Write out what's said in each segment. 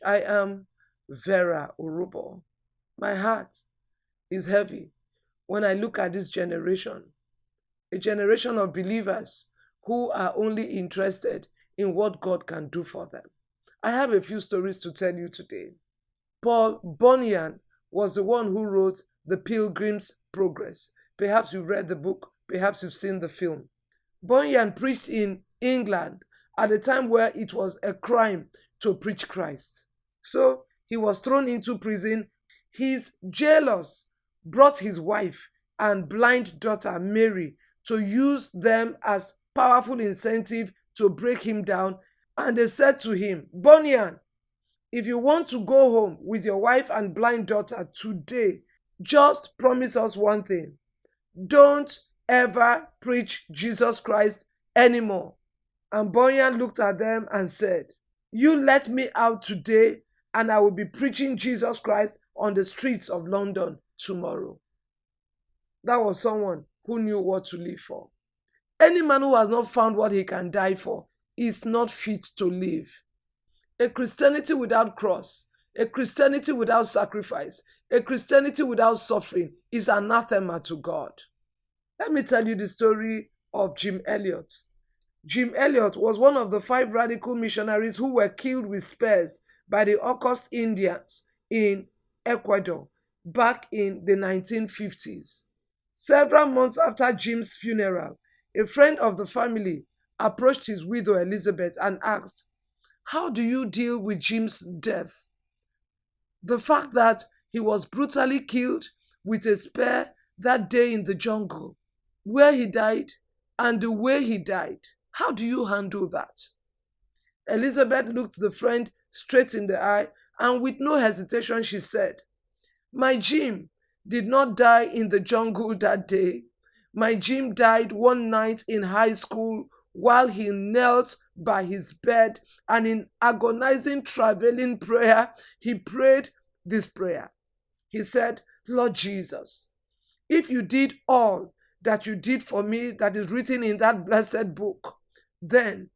I am Verah Orhobor. My heart is heavy when I look at this generation, a generation of believers who are only interested in what God can do for them. I have a few stories to tell you today. Paul Bunyan was the one who wrote The Pilgrim's Progress. Perhaps you've read the book, perhaps you've seen the film. Bunyan preached in England at a time where it was a crime to preach Christ. So he was thrown into prison. His jailers brought his wife and blind daughter Mary to use them as powerful incentive to break him down. And they said to him, Bunyan, if you want to go home with your wife and blind daughter today, just promise us one thing. Don't ever preach Jesus Christ anymore. And Bunyan looked at them and said, You let me out today, and I will be preaching Jesus Christ on the streets of London tomorrow. That was someone who knew what to live for. Any man who has not found what he can die for is not fit to live. A Christianity without cross, a Christianity without sacrifice, a Christianity without suffering is anathema to God. Let me tell you the story of Jim Elliot. Jim Elliot was one of the 5 radical missionaries who were killed with spears by the Ocos Indians in Ecuador back in the 1950s. Several months after Jim's funeral, a friend of the family approached his widow Elizabeth and asked, How do you deal with Jim's death? The fact that he was brutally killed with a spear that day in the jungle, where he died, and the way he died. How do you handle that? Elizabeth looked the friend straight in the eye, and with no hesitation she said, My Jim did not die in the jungle that day. My Jim died one night in high school while he knelt by his bed, and in agonizing, travailing prayer, he prayed this prayer. He said, Lord Jesus, if you did all that you did for me that is written in that blessed book, then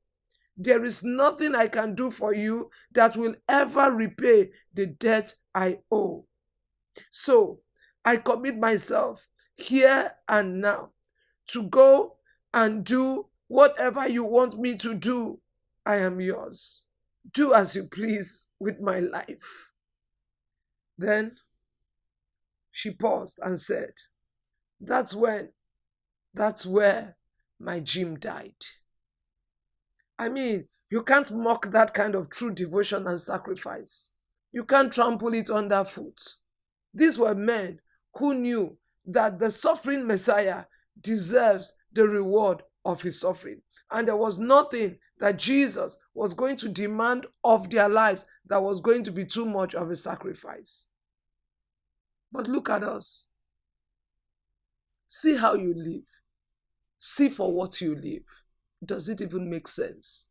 there is nothing I can do for you that will ever repay the debt I owe. So I commit myself here and now to go and do whatever you want me to do. I am yours. Do as you please with my life. Then she paused and said, That's where my Jim died. I mean, you can't mock that kind of true devotion and sacrifice. You can't trample it underfoot. These were men who knew that the suffering Messiah deserves the reward of his suffering. And there was nothing that Jesus was going to demand of their lives that was going to be too much of a sacrifice. But look at us. See how you live. See for what you live. Does it even make sense?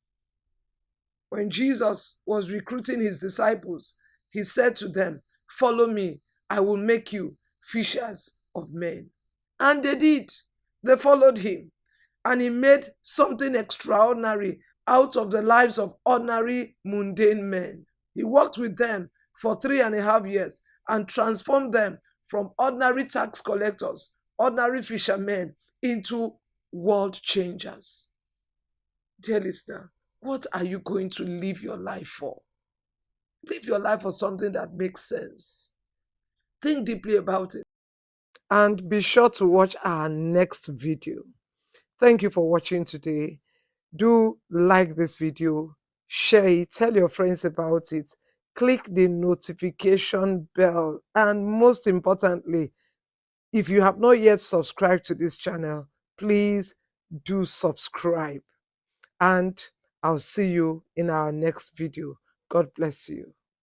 When Jesus was recruiting his disciples, he said to them, Follow me, I will make you fishers of men. And they did. They followed him. And he made something extraordinary out of the lives of ordinary, mundane men. He worked with them for 3.5 years and transformed them from ordinary tax collectors, ordinary fishermen, into world changers. Dear listener, what are you going to live your life for? Live your life for something that makes sense. Think deeply about it. And be sure to watch our next video. Thank you for watching today. Do like this video, share it, tell your friends about it, click the notification bell, and most importantly, if you have not yet subscribed to this channel, please do subscribe. And I'll see you in our next video. God bless you.